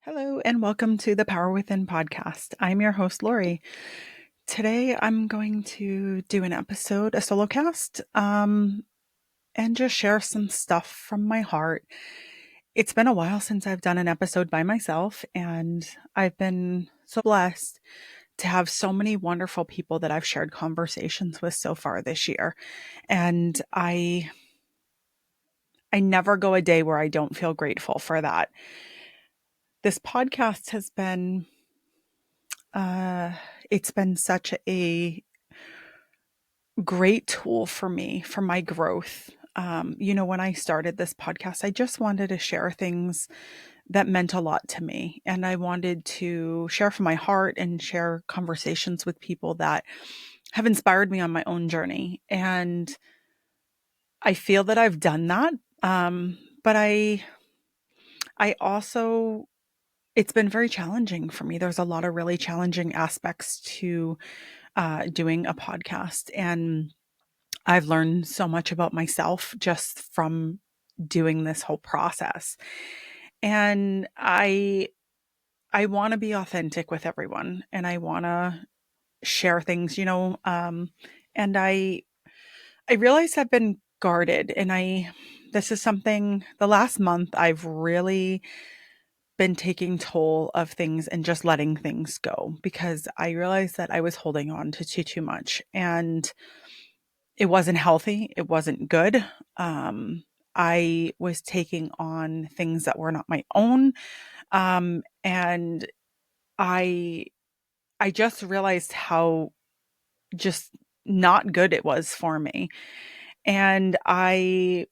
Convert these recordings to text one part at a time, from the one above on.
Hello, and welcome to the Power Within podcast. I'm your host, Laurie. Today, I'm going to do an episode, a solo cast, and just share some stuff from my heart. It's been a while since I've done an episode by myself, and I've been so blessed to have so many wonderful people that I've shared conversations with so far this year. And I never go a day where I don't feel grateful for that. This podcast has been Uh, it's been such a great tool for me for my growth. When I started this podcast, I just wanted to share things that meant a lot to me. And I wanted to share from my heart and share conversations with people that have inspired me on my own journey. And I feel that I've done that. But I also, it's been very challenging for me. There's a lot of really challenging aspects to doing a podcast. And I've learned so much about myself just from doing this whole process. And I want to be authentic with everyone and I want to share things, and I realize I've been guarded and this is something the last month I've really been taking toll of things and just letting things go because I realized that I was holding on to too much and it wasn't healthy. It wasn't good. I was taking on things that were not my own. And I, I just realized how just not good it was for me. And I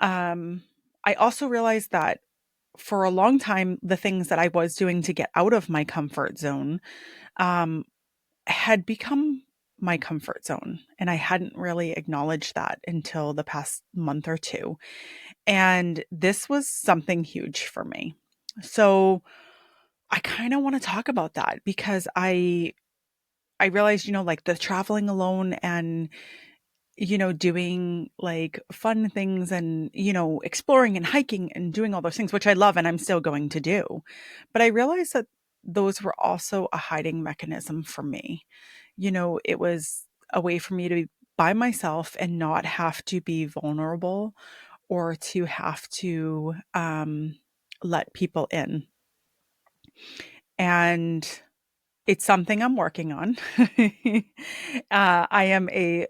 also realized that for a long time, the things that I was doing to get out of my comfort zone, um, had become my comfort zone. And I hadn't really acknowledged that until the past month or two. And this was something huge for me. So I kind of want to talk about that because I realized, like the traveling alone and doing like fun things and, exploring and hiking and doing all those things, which I love and I'm still going to do. But I realized that those were also a hiding mechanism for me. It was a way for me to be by myself and not have to be vulnerable or to have to let people in. And it's something I'm working on. I am a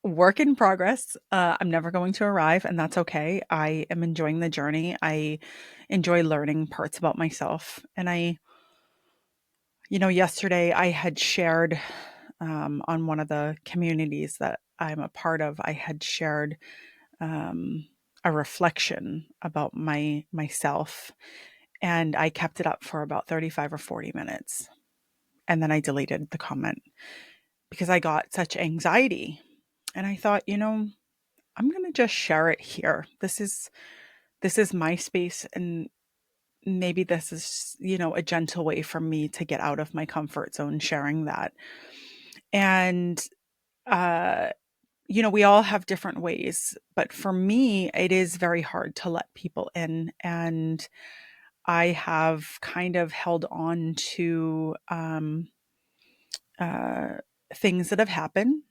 work in progress. I'm never going to arrive, and that's okay. I am enjoying the journey. I enjoy learning parts about myself. And yesterday I had shared on one of the communities that I'm a part of, I had shared um, a reflection about myself, and I kept it up for about 35 or 40 minutes. And then I deleted the comment because I got such anxiety. And I thought, I'm going to just share it here. This is my space and maybe this is, a gentle way for me to get out of my comfort zone sharing that. And uh we all have different ways, but for me it is very hard to let people in, and I have kind of held on to uh things that have happened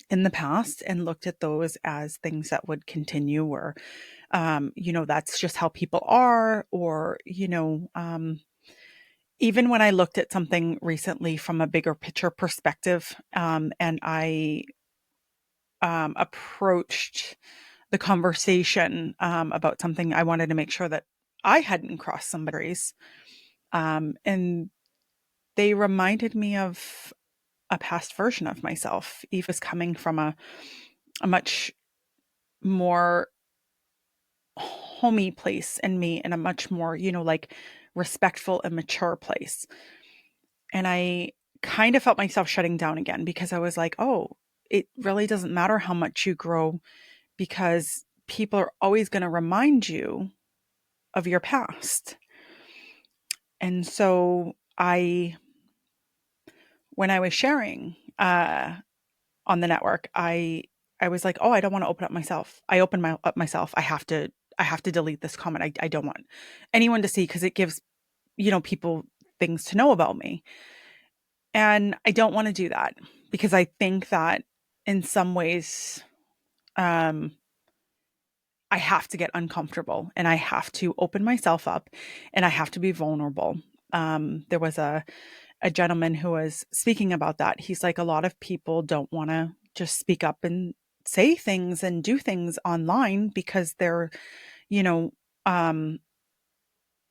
in the past and looked at those as things that would continue, or that's just how people are, or even when I looked at something recently from a bigger picture perspective, and I approached the conversation about something, I wanted to make sure that I hadn't crossed some boundaries, and they reminded me of a past version of myself. Eve was coming from a much more homey place in me, and a much more, like respectful and mature place. And I kind of felt myself shutting down again because I was like, oh, it really doesn't matter how much you grow because people are always going to remind you of your past. And so when I was sharing on the network, I was like, oh, I don't want to open up myself. I open up myself. I have to delete this comment. I don't want anyone to see because it gives people things to know about me. And I don't want to do that because I think that in some ways, um, I have to get uncomfortable and I have to open myself up and I have to be vulnerable. There was a gentleman who was speaking about that. He's like, a lot of people don't want to just speak up and say things and do things online because they're, you know, um,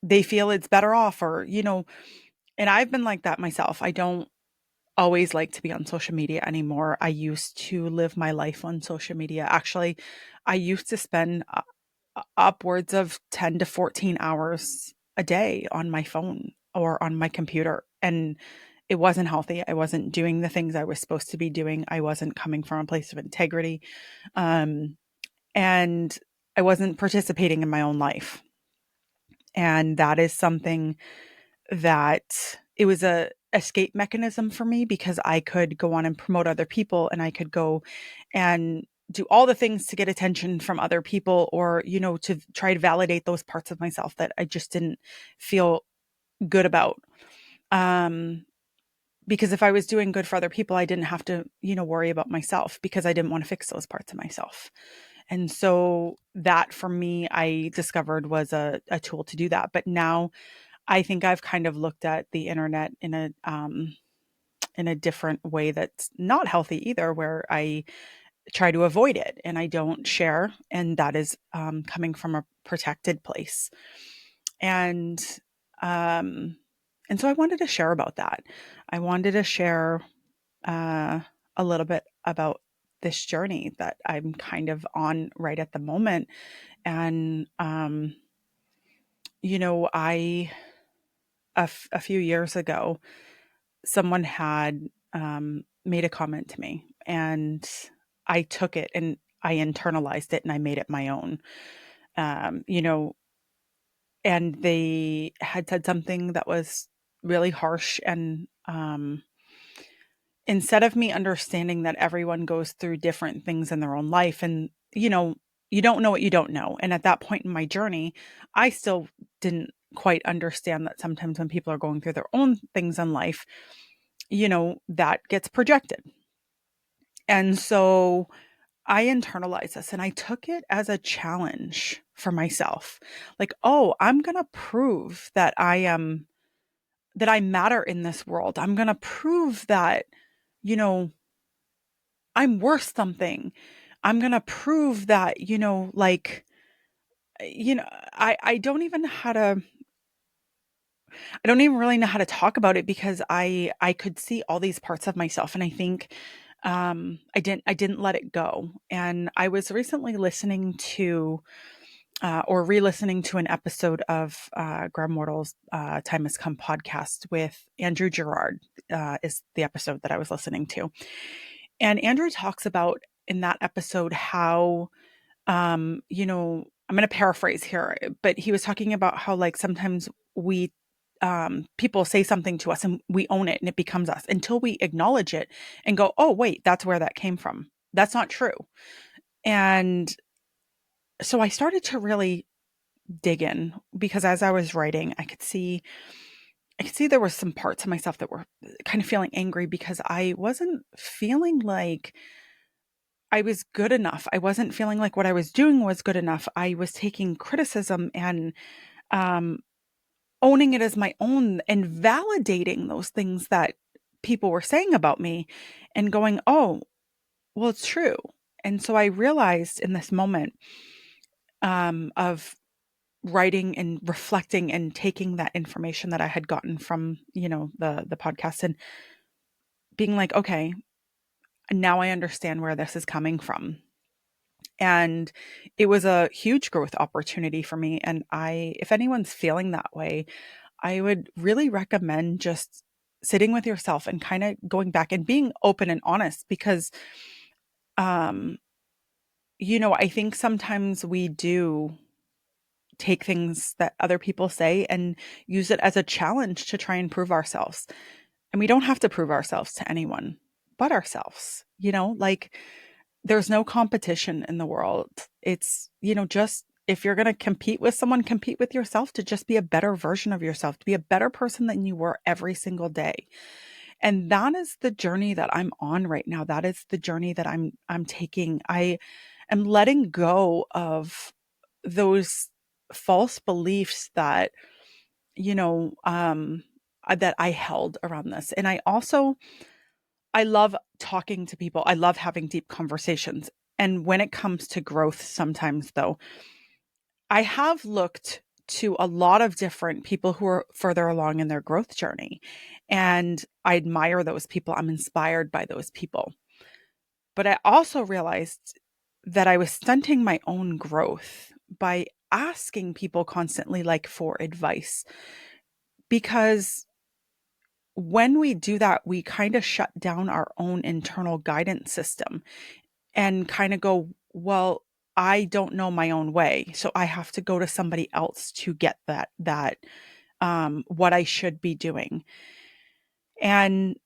they feel it's better off or, and I've been like that myself. I don't always like to be on social media anymore. I used to live my life on social media. Actually, I used to spend upwards of 10 to 14 hours a day on my phone or on my computer. And it wasn't healthy. I wasn't doing the things I was supposed to be doing. I wasn't coming from a place of integrity. Um, and I wasn't participating in my own life. And that is something that it was a escape mechanism for me because I could go on and promote other people and I could go and do all the things to get attention from other people or, to try to validate those parts of myself that I just didn't feel good about. Um, because if I was doing good for other people, I didn't have to, worry about myself because I didn't want to fix those parts of myself. And so that for me, I discovered was a tool to do that. But now I think I've kind of looked at the internet in a different way that's not healthy either, where I try to avoid it and I don't share, and that is coming from a protected place. And um, and so I wanted to share about that. I wanted to share uh, a little bit about this journey that I'm kind of on right at the moment. And I a few years ago someone had made a comment to me and I took it and I internalized it and I made it my own. Um, you know, and they had said something that was really harsh. And instead of me understanding that everyone goes through different things in their own life, and, you don't know what you don't know. And at that point in my journey, I still didn't quite understand that sometimes when people are going through their own things in life, that gets projected. And so I internalized this and I took it as a challenge for myself. Like, oh, I'm going to prove that I matter in this world. I'm going to prove that, you know, I'm worth something. I'm going to prove that, you know, I don't even know how to, I don't even really know how to talk about it because I could see all these parts of myself and I think I didn't let it go. And I was recently listening to or re-listening to an episode of Graham Mortal's Time Has Come podcast with Andrew Gerard is the episode that I was listening to. And Andrew talks about in that episode how I'm going to paraphrase here, but he was talking about how like sometimes we people say something to us and we own it and it becomes us until we acknowledge it and go, oh, wait, that's where that came from. That's not true. And so I started to really dig in because as I was writing, I could see there were some parts of myself that were kind of feeling angry because I wasn't feeling like I was good enough. I wasn't feeling like what I was doing was good enough. I was taking criticism and um, owning it as my own and validating those things that people were saying about me and going, oh, well, it's true. And so I realized in this moment of writing and reflecting and taking that information that I had gotten from, the podcast and being like, okay, now I understand where this is coming from. And it was a huge growth opportunity for me. And if anyone's feeling that way, I would really recommend just sitting with yourself and kind of going back and being open and honest because, um, I think sometimes we do take things that other people say and use it as a challenge to try and prove ourselves. And we don't have to prove ourselves to anyone but ourselves, like there's no competition in the world. It's, just if you're going to compete with someone, compete with yourself to just be a better version of yourself, to be a better person than you were every single day. And that is the journey that I'm on right now. That is the journey that I'm taking. I am letting go of those false beliefs that, you know, that I held around this. And I love talking to people. I love having deep conversations. And when it comes to growth, sometimes though, I have looked to a lot of different people who are further along in their growth journey. And I admire those people. I'm inspired by those people. But I also realized that I was stunting my own growth by asking people constantly, like, for advice. Because when we do that, we kind of shut down our own internal guidance system and kind of go, well, I don't know my own way. So I have to go to somebody else to get that what I should be doing. And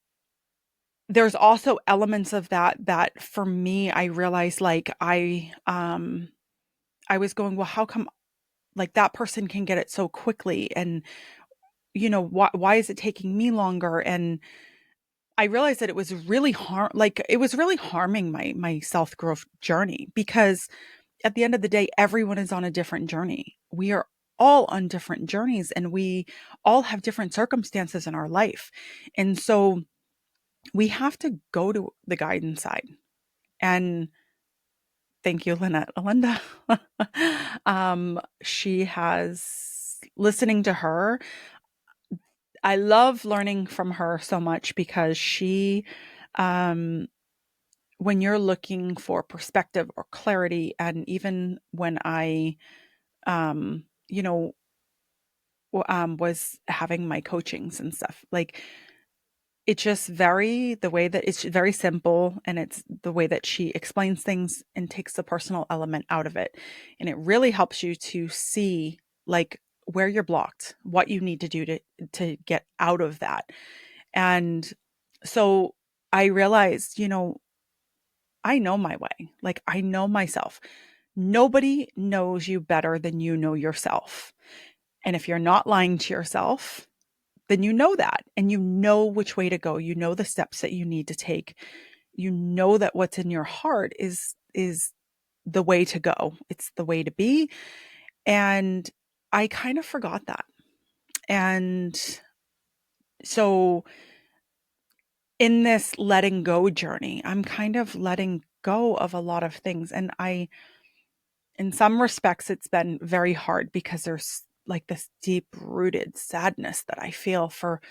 there's also elements of that for me, I realized, like, I was going, well, how come, like, that person can get it so quickly? And, why is it taking me longer? And I realized that it was really it was really harming my self-growth journey, because at the end of the day, everyone is on a different journey. We are all on different journeys, and we all have different circumstances in our life. And so we have to go to the guidance side. And thank you, Lynette. Linda. She has, listening to her, I love learning from her so much, because um, when you're looking for perspective or clarity, and even when I, um, you know, was having my coachings and stuff, like, it's just the way that it's very simple, and it's the way that she explains things and takes the personal element out of it. And it really helps you to see, like, where you're blocked, what you need to do to get out of that. And so I realized, I know my way. Like, I know myself. Nobody knows you better than you know yourself. And if you're not lying to yourself, then you know that, and you know which way to go. You know the steps that you need to take. You know that what's in your heart is the way to go. It's the way to be. And I kind of forgot that. And so in this letting go journey, I'm kind of letting go of a lot of things. And in some respects, it's been very hard, because there's, like, this deep rooted sadness that I feel for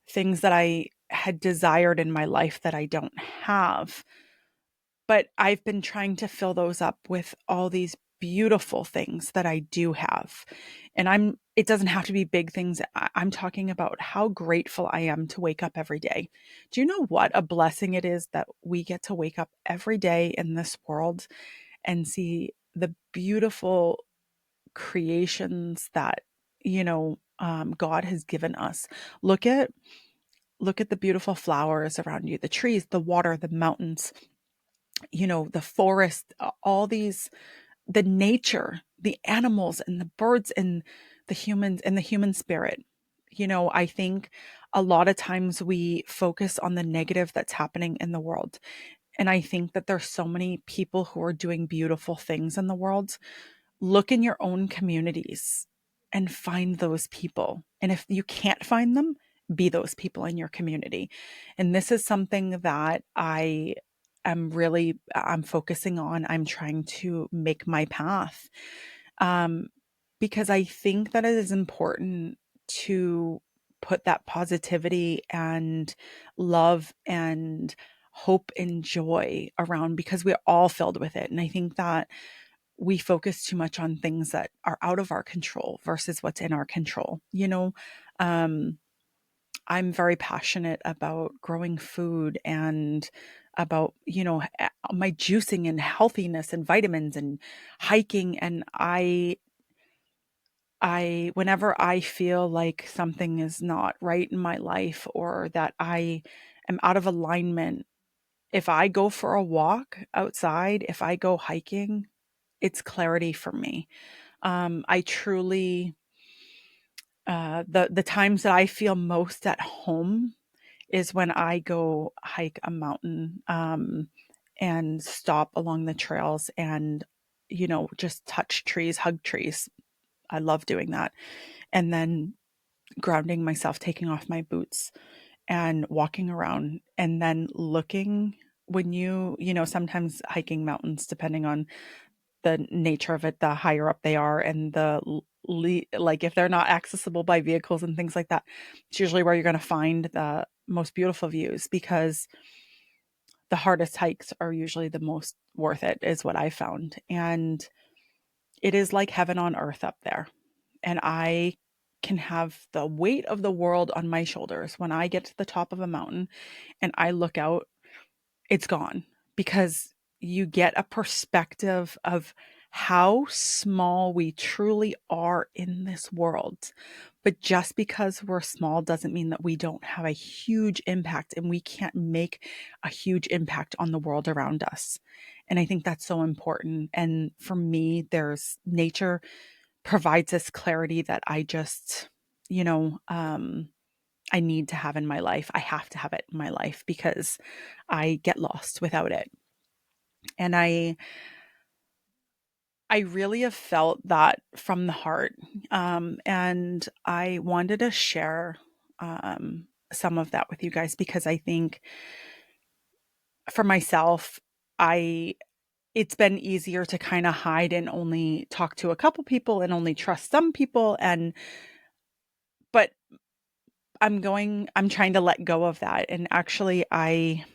things that I had desired in my life that I don't have. But I've been trying to fill those up with all these beautiful things that I do have. And it doesn't have to be big things. I'm talking about how grateful I am to wake up every day. Do you know what a blessing it is that we get to wake up every day in this world and see the beautiful creations that, God has given us? Look at the beautiful flowers around you, the trees, the water, the mountains, the forest, all these, the nature, the animals and the birds and the humans and the human spirit. I think a lot of times we focus on the negative that's happening in the world. And I think that there's so many people who are doing beautiful things in the world. Look in your own communities and find those people. And if you can't find them, be those people in your community. And this is something that I'm focusing on. I'm trying to make my path. Um, because I think that it is important to put that positivity and love and hope and joy around, because we're all filled with it. And I think that we focus too much on things that are out of our control versus what's in our control. Um, I'm very passionate about growing food and about, my juicing and healthiness and vitamins and hiking. And whenever I feel like something is not right in my life, or that I am out of alignment, if I go for a walk outside, if I go hiking, it's clarity for me. I truly, the times that I feel most at home is when I go hike a mountain, and stop along the trails and, just touch trees, hug trees. I love doing that. And then grounding myself, taking off my boots and walking around and then looking when sometimes hiking mountains, depending on the nature of it, the higher up they are and like if they're not accessible by vehicles and things like that, it's usually where you're going to find the most beautiful views because the hardest hikes are usually the most worth it, is what I found. And it is like heaven on earth up there. And I can have the weight of the world on my shoulders when I get to the top of a mountain and I look out, it's gone because you get a perspective of how small we truly are in this world. But just because we're small doesn't mean that we don't have a huge impact and we can't make a huge impact on the world around us. And I think that's so important. And for me, there's nature provides this clarity that I just, you know, um, I need to have in my life. I have to have it in my life because I get lost without it. And I really have felt that from the heart. And I wanted to share some of that with you guys because I think for myself, I it's been easier to kind of hide and only talk to a couple people and only trust some people. But I'm trying to let go of that. And actually, I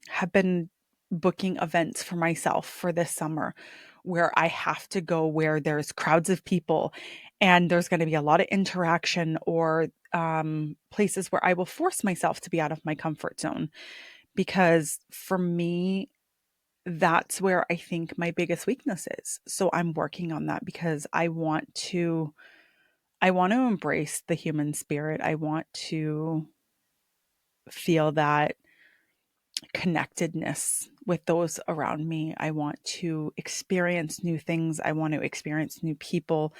have been booking events for myself for this summer where I have to go where there's crowds of people and there's going to be a lot of interaction or places where I will force myself to be out of my comfort zone. Because for me, that's where I think my biggest weakness is. So I'm working on that because I want to embrace the human spirit. I want to feel that connectedness with those around me. I want to experience new things. I want to experience new people.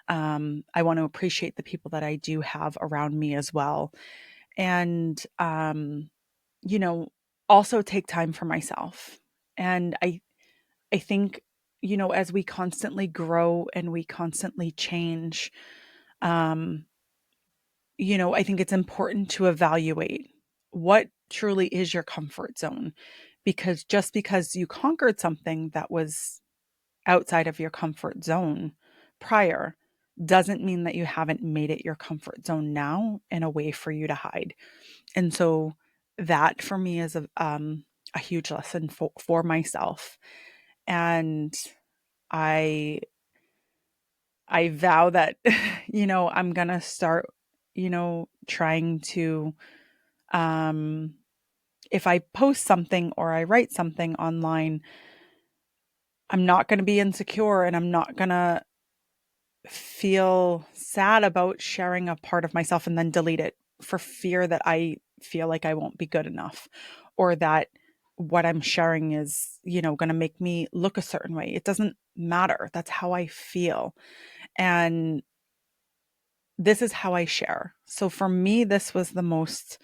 I want to appreciate the people that I do have around me as well. And, you know, also take time for myself. And I think, as we constantly grow and we constantly change, um, I think it's important to evaluate what truly is your comfort zone. Because just because you conquered something that was outside of your comfort zone prior doesn't mean that you haven't made it your comfort zone now in a way for you to hide. And so that for me is a huge lesson for myself. And I I vow that, I'm gonna start, trying to, um, if I post something or I write something online, I'm not gonna be insecure and I'm not gonna feel sad about sharing a part of myself and then delete it for fear that I feel like I won't be good enough or that what I'm sharing is, gonna make me look a certain way. It doesn't matter. That's how I feel. And this is how I share. So for me, this was the most,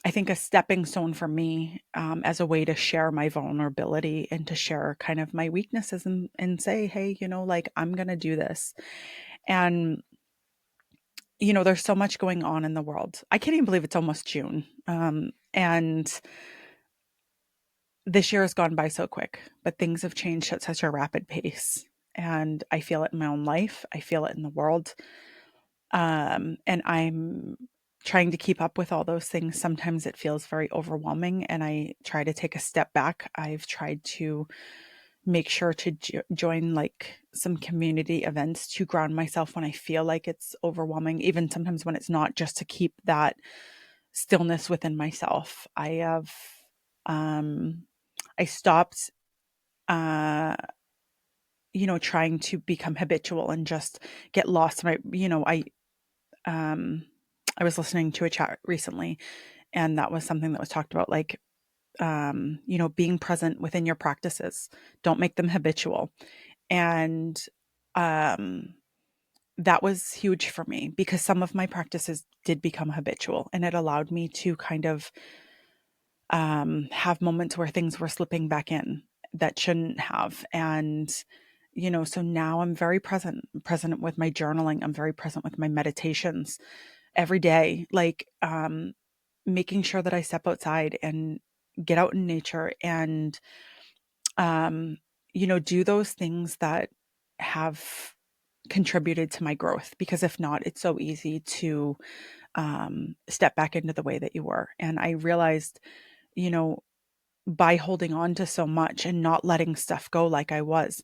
I think, a stepping stone for me as a way to share my vulnerability and to share kind of my weaknesses and say, hey, like I'm going to do this. And, there's so much going on in the world. I can't even believe it's almost June. And this year has gone by so quick, but things have changed at such a rapid pace. And I feel it in my own life. I feel it in the world. And I'm trying to keep up with all those things. Sometimes it feels very overwhelming and I try to take a step back. I've tried to make sure to join like some community events to ground myself when I feel like it's overwhelming, even sometimes when it's not, just to keep that stillness within myself. Um, I stopped, uh, trying to become habitual and just get lost. Um, I was listening to a chat recently, and that was something that was talked about, like, being present within your practices. Don't make them habitual. And um, that was huge for me because some of my practices did become habitual, and it allowed me to kind of have moments where things were slipping back in that shouldn't have. And, so now I'm very present with my journaling. I'm very present with my meditations every day, like making sure that I step outside and get out in nature and, um, do those things that have contributed to my growth. Because if not, it's so easy to step back into the way that you were. And I realized, you know, by holding on to so much and not letting stuff go like I was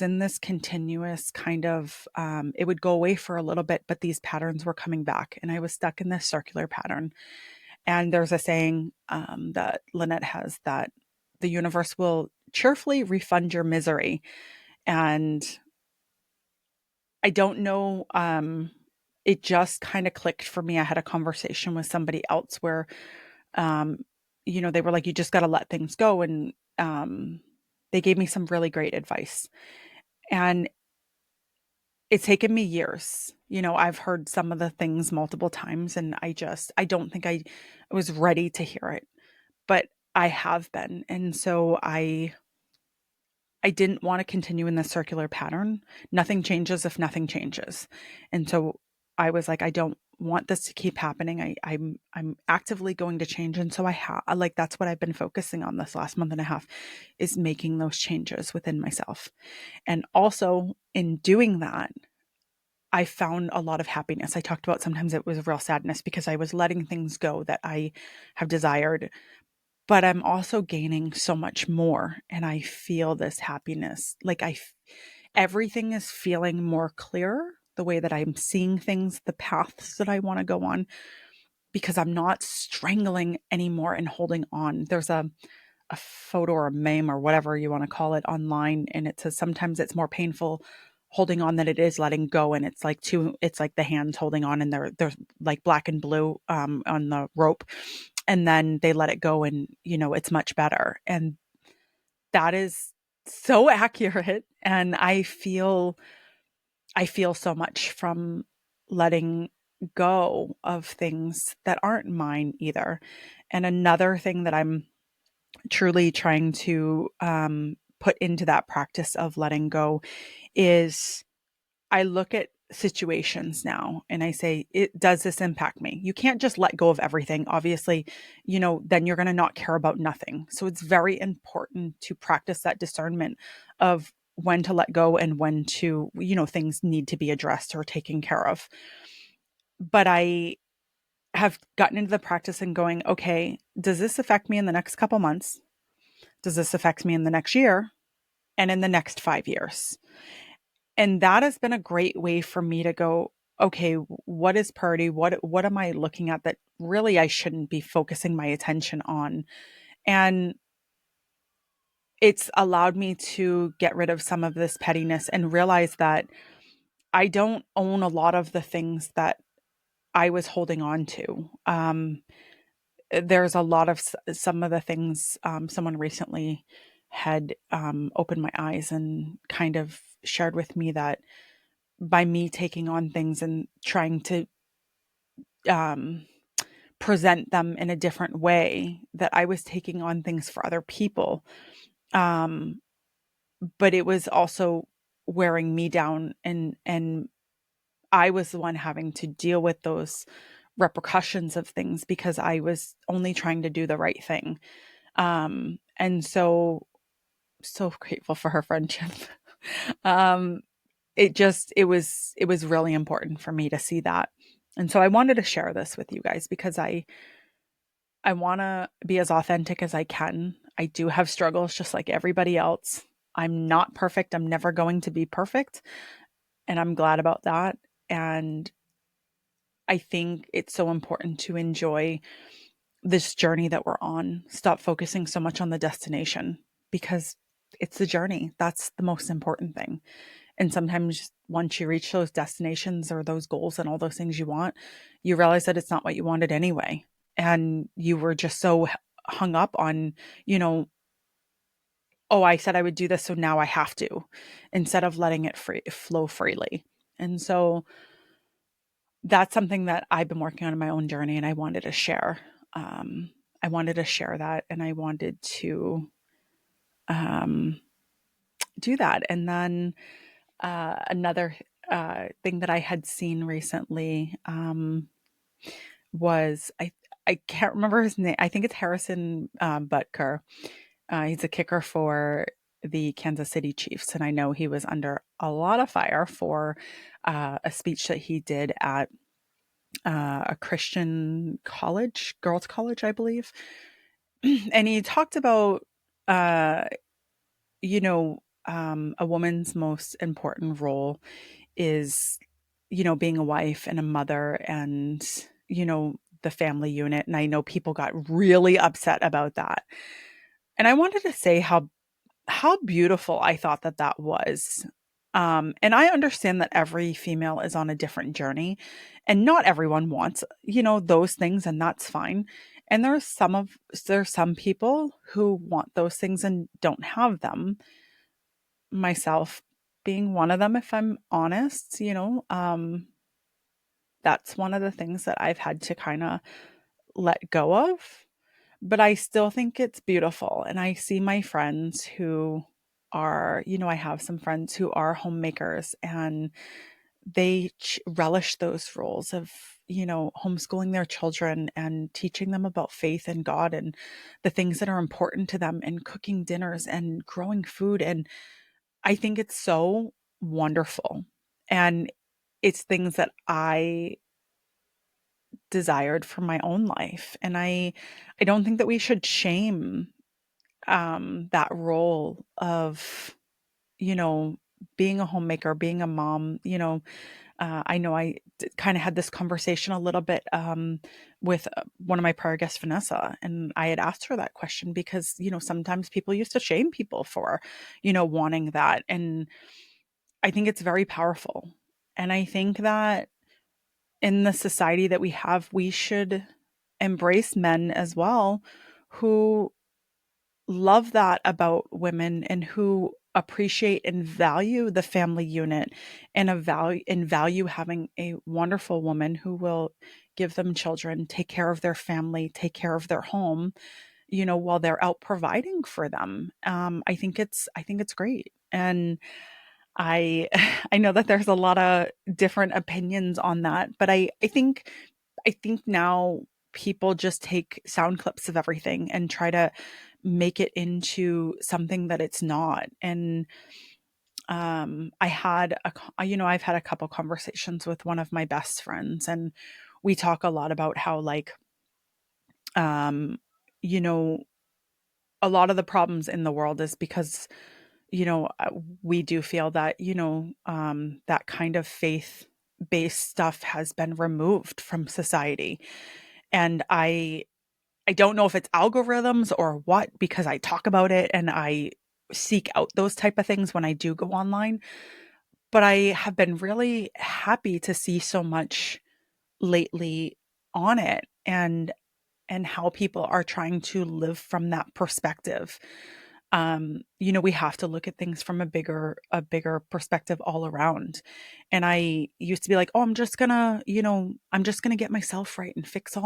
in this continuous kind of, it would go away for a little bit, but these patterns were coming back and I was stuck in this circular pattern. And there's a saying that Lynette has that the universe will cheerfully refund your misery. And I don't know, it just kind of clicked for me. I had a conversation with somebody else where, um, they were like, you just got to let things go. And they gave me some really great advice. And it's taken me years. I've heard some of the things multiple times, and I don't think I was ready to hear it, but I have been. And so I didn't want to continue in this circular pattern. Nothing changes if nothing changes. And so I was like, I don't want this to keep happening. I'm actively going to change. And so like, that's what I've been focusing on this last month and a half, is making those changes within myself. And also in doing that, I found a lot of happiness. I talked about sometimes it was real sadness because I was letting things go that I have desired, but I'm also gaining so much more, and I feel this happiness. Like everything is feeling more clear, the way that I'm seeing things, the paths that I want to go on, because I'm not strangling anymore and holding on. There's a photo or a meme or whatever you want to call it online, and it says sometimes it's more painful holding on than it is letting go. And it's like the hands holding on, and they're like black and blue on the rope, and then they let it go, and it's much better. And that is so accurate. And I feel so much from letting go of things that aren't mine either. And another thing that I'm truly trying to put into that practice of letting go is I look at situations now and I say, does this impact me? You can't just let go of everything. Obviously, then you're going to not care about nothing. So it's very important to practice that discernment of when to let go and when to, things need to be addressed or taken care of. But I have gotten into the practice and going, okay, does this affect me in the next couple months? Does this affect me in the next year and in the next 5 years? And that has been a great way for me to go, okay, what is priority? What am I looking at that really I shouldn't be focusing my attention on? And it's allowed me to get rid of some of this pettiness and realize that I don't own a lot of the things that I was holding on to. There's a lot of some of the things, someone recently had opened my eyes and kind of shared with me that by me taking on things and trying to um, present them in a different way, that I was taking on things for other people. Um, but it was also wearing me down, and I was the one having to deal with those repercussions of things because I was only trying to do the right thing. And so grateful for her friendship. um, it was really important for me to see that. And so I wanted to share this with you guys because I want to be as authentic as I can. I do have struggles just like everybody else. I'm not perfect. I'm never going to be perfect, and I'm glad about that. And I think it's so important to enjoy this journey that we're on. Stop focusing so much on the destination, because it's the journey. That's the most important thing. And sometimes once you reach those destinations or those goals and all those things you want, you realize that it's not what you wanted anyway. And you were just so hung up on, you know, oh, I said I would do this, so now I have to, instead of letting it flow freely. And so that's something that I've been working on in my own journey, and I wanted to share. Um, I wanted to share that, and I wanted to um, do that. And then another thing that I had seen recently was I can't remember his name. I think it's Harrison Butker. He's a kicker for the Kansas City Chiefs, and I know he was under a lot of fire for a speech that he did at a Christian college, girls' college, I believe. And he talked about, uh, a woman's most important role is, being a wife and a mother and, the family unit. And I know people got really upset about that. And I wanted to say how beautiful I thought that that was. And I understand that every female is on a different journey and not everyone wants, those things, and that's fine. And there's some people who want those things and don't have them, myself being one of them, if I'm honest. That's one of the things that I've had to kind of let go of, but I still think it's beautiful. And I see my friends who are, I have some friends who are homemakers, and they relish those roles of, homeschooling their children and teaching them about faith and God and the things that are important to them, and cooking dinners and growing food. And I think it's so wonderful. And it's things that I desired for my own life. And I don't think that we should shame that role of, you know, being a homemaker, being a mom. I know I kind of had this conversation a little bit with one of my prior guests, Vanessa, and I had asked her that question because, sometimes people used to shame people for, wanting that. And I think it's very powerful. And I think that in the society that we have, we should embrace men as well who love that about women and who appreciate and value the family unit, and value having a wonderful woman who will give them children, take care of their family, take care of their home, while they're out providing for them. I think it's great. And I I know that there's a lot of different opinions on that, but I think now people just take sound clips of everything and try to make it into something that it's not. And I've had a couple conversations with one of my best friends, and we talk a lot about how, like, um you know a lot of the problems in the world is because, you know, uh, we do feel that, that kind of faith based stuff has been removed from society. And I don't know if it's algorithms or what, because I talk about it and I seek out those type of things when I do go online. But I have been really happy to see so much lately on it, and how people are trying to live from that perspective. We have to look at things from a bigger perspective all around. And I used to be like, oh, I'm just gonna get myself right and fix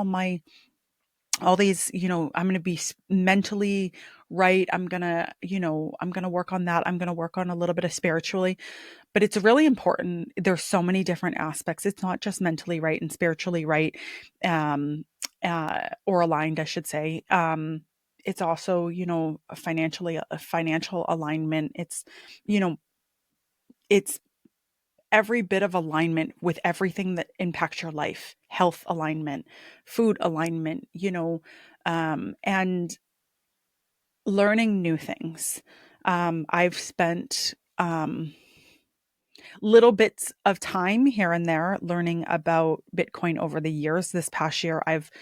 all these, I'm going to be mentally right. I'm going to work on that. I'm going to work on a little bit of spiritually, but it's really important. There's so many different aspects. It's not just mentally right and spiritually right, um, or aligned, I should say. It's also, a financial alignment. You know, it's every bit of alignment with everything that impacts your life, health alignment, food alignment, and learning new things. I've spent little bits of time here and there learning about Bitcoin over the years. This past year, I've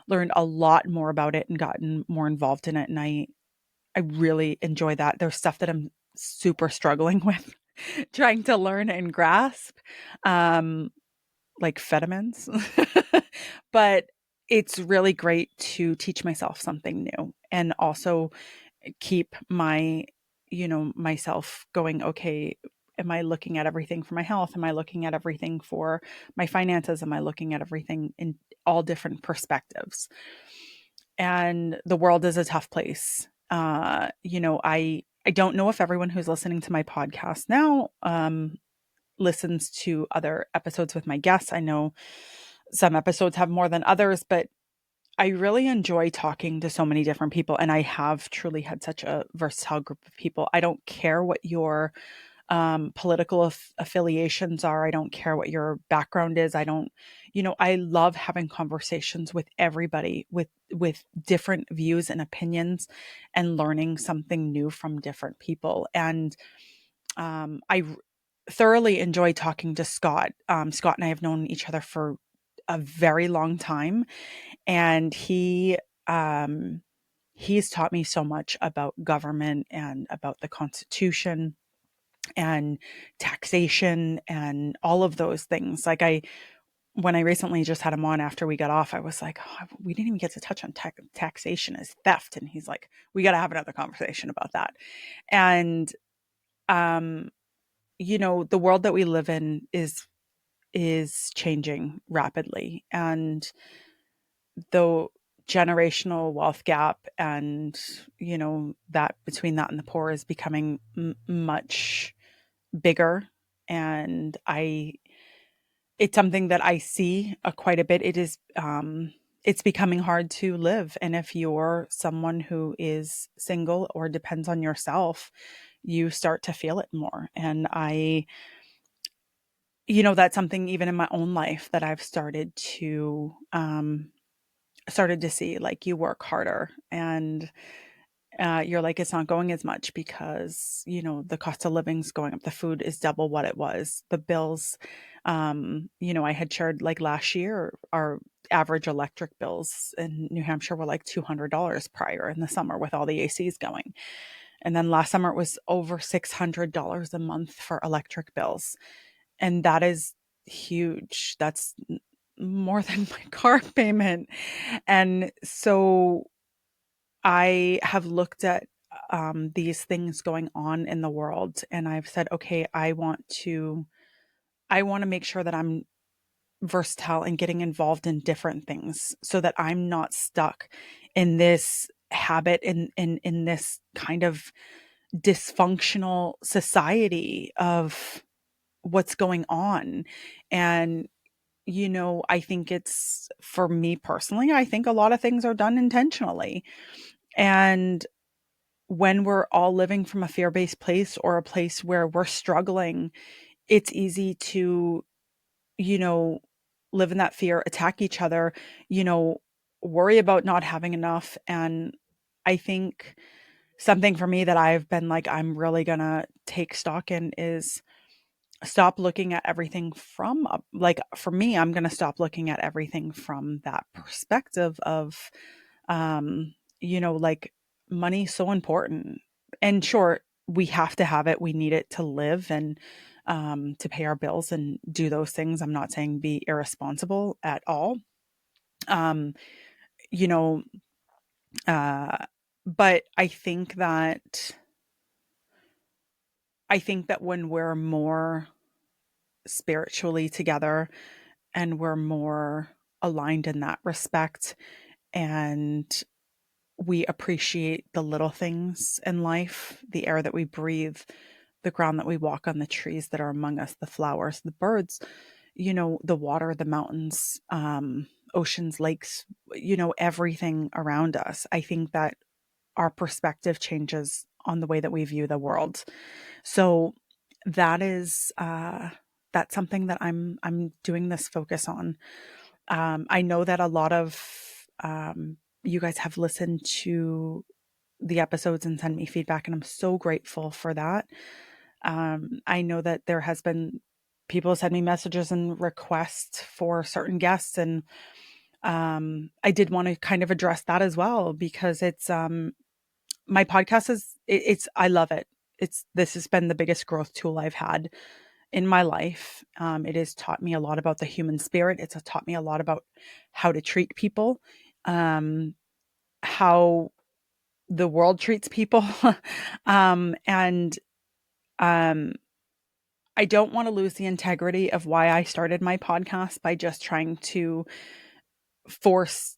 learned a lot more about it and gotten more involved in it. And I really enjoy that. There's stuff that I'm super struggling with trying to learn and grasp. Um, like Fedimins. But it's really great to teach myself something new, and also keep my myself going, okay, am I looking at everything for my health? Am I looking at everything for my finances? Am I looking at everything in all different perspectives? And the world is a tough place. I don't know if everyone who's listening to my podcast now listens to other episodes with my guests. I know some episodes have more than others, but I really enjoy talking to so many different people, and I have truly had such a versatile group of people. I don't care what your political affiliations are. I don't care what your background is. I don't, I love having conversations with everybody with different views and opinions, and learning something new from different people. And I thoroughly enjoy talking to Scott. Scott and I have known each other for a very long time, and um, he's taught me so much about government and about the Constitution and taxation and all of those things. Like when I recently just had him on after we got off, I was like, oh, we didn't even get to touch on taxation as theft. And he's like, we got to have another conversation about that. And, um, the world that we live in is changing rapidly. And the generational wealth gap and, that between that and the poor is becoming much bigger. And it's something that I see quite a bit. It's becoming hard to live. And if you're someone who is single or depends on yourself, you start to feel it more. And that's something even in my own life that I've started to see. Like, you work harder, and you're like, it's not going as much because, the cost of living's going up. The food is double what it was. The bills, I had shared, like, last year, our average electric bills in New Hampshire were like $200 prior in the summer with all the ACs going. And then last summer it was over $600 a month for electric bills. And that is huge. That's more than my car payment. And so I have looked at these things going on in the world, and I've said, okay, I want to make sure that I'm versatile and getting involved in different things so that I'm not stuck in this habit, in this kind of dysfunctional society of what's going on. And I think it's, for me personally, I think a lot of things are done intentionally. And when we're all living from a fear-based place, or a place where we're struggling, it's easy to, you know, live in that fear, attack each other, you know, worry about not having enough. And I think something for me that I've been like, I'm really gonna take stock in is stop looking at everything from like, for me, I'm gonna stop looking at everything from that perspective of um, like, money's so important. And sure, we have to have it. We need it to live and to pay our bills and do those things. I'm not saying be irresponsible at all. Um, you know, uh, but I think that when we're more spiritually together, and we're more aligned in that respect, and we appreciate the little things in life, the air that we breathe, the ground that we walk on, the trees that are among us, the flowers, the birds, the water, the mountains, oceans, lakes, everything around us. I think that our perspective changes on the way that we view the world. So that is, that's something that I'm doing this focus on. I know that a lot of you guys have listened to the episodes and send me feedback, and I'm so grateful for that. I know that there has been people send me messages and requests for certain guests, and I did want to kind of address that as well, because it's my podcast it's I love it. This has been the biggest growth tool I've had in my life. It has taught me a lot about the human spirit. It's taught me a lot about how to treat people, um, how the world treats people. And um, I don't want to lose the integrity of why I started my podcast by just trying to force,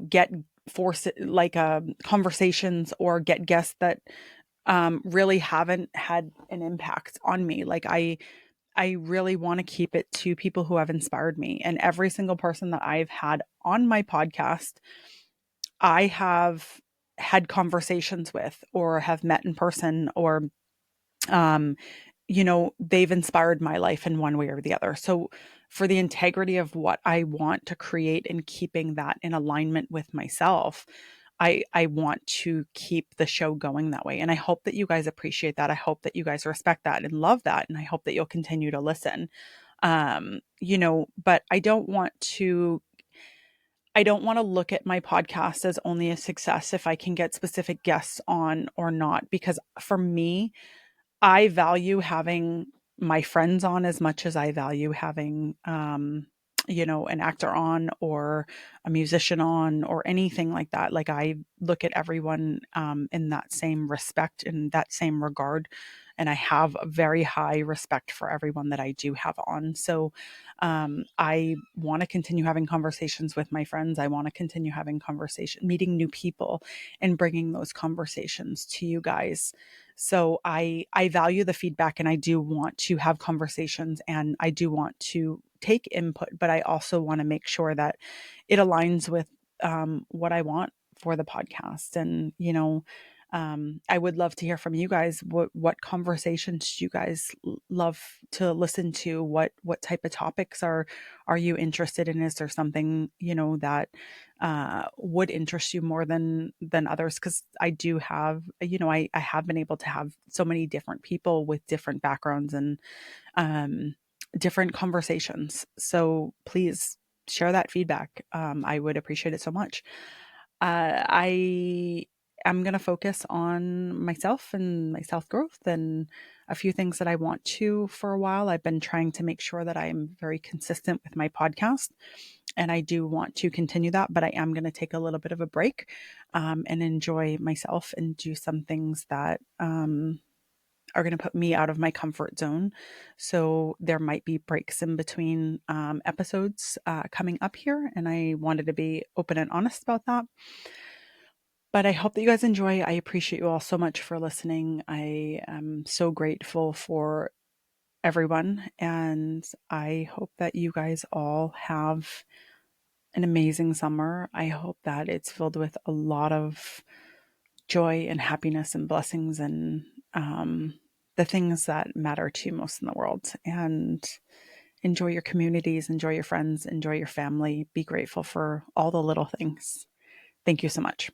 get force it like conversations or get guests that really haven't had an impact on me. Like I really want to keep it to people who have inspired me. And every single person that I've had on my podcast, I have had conversations with or have met in person or um they've inspired my life in one way or the other. So for the integrity of what I want to create and keeping that in alignment with myself, I want to keep the show going that way. And I hope that you guys appreciate that. I hope that you guys respect that and love that. And I hope that you'll continue to listen. But I don't want to look at my podcast as only a success if I can get specific guests on or not, because for me, I value having my friends on as much as I value having, an actor on or a musician on or anything like that. Like I look at everyone in that same respect, in that same regard. And I have a very high respect for everyone that I do have on. So I want to continue having conversations with my friends. I want to continue having meeting new people and bringing those conversations to you guys. So I value the feedback and I do want to have conversations and I do want to take input, but I also want to make sure that it aligns with what I want for the podcast. And I would love to hear from you guys. What conversations do you guys love to listen to? What type of topics are you interested in? Is there something that would interest you more than others? Because I do have I have been able to have so many different people with different backgrounds and um, different conversations. So please share that feedback. I would appreciate it so much. I am going to focus on myself and my self growth and a few things that I want to for a while. I've been trying to make sure that I'm very consistent with my podcast. And I do want to continue that, but I am going to take a little bit of a break and enjoy myself and do some things that are going to put me out of my comfort zone. So there might be breaks in between episodes coming up here. And I wanted to be open and honest about that. But I hope that you guys enjoy. I appreciate you all so much for listening. I am so grateful for everyone. And I hope that you guys all have an amazing summer. I hope that it's filled with a lot of joy and happiness and blessings and the things that matter to you most in the world. And enjoy your communities, enjoy your friends, enjoy your family. Be grateful for all the little things. Thank you so much.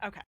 Okay.